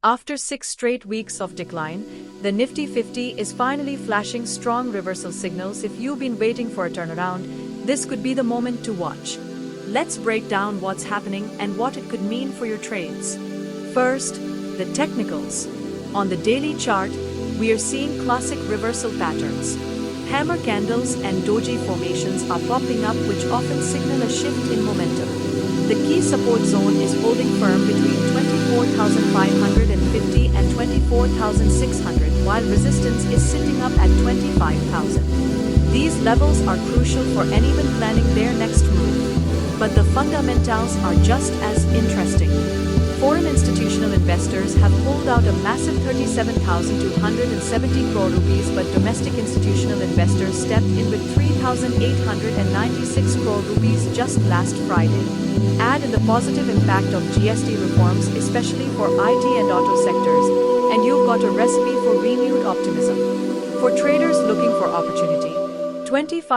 After 6 straight weeks of decline, the Nifty 50 is finally flashing strong reversal signals. If you've been waiting for a turnaround, this could be the moment to watch. Let's break down what's happening and what it could mean for your trades. First, the technicals. On the daily chart, we are seeing classic reversal patterns. Hammer candles and doji formations are popping up, which often signal a shift in momentum. The key support zone is holding firm between 24,550 and 24,600, while resistance is sitting up at 25,000. These levels are crucial for anyone planning their next move. But the fundamentals are just as interesting. Foreign institutional investors have pulled out a massive 37,270 crore rupees, but domestic institutional investors stepped in with 3,896 crore rupees just last Friday. Add in the positive impact of GST reforms, especially for IT and auto sectors, and you've got a recipe for renewed optimism. For traders looking for opportunity, 25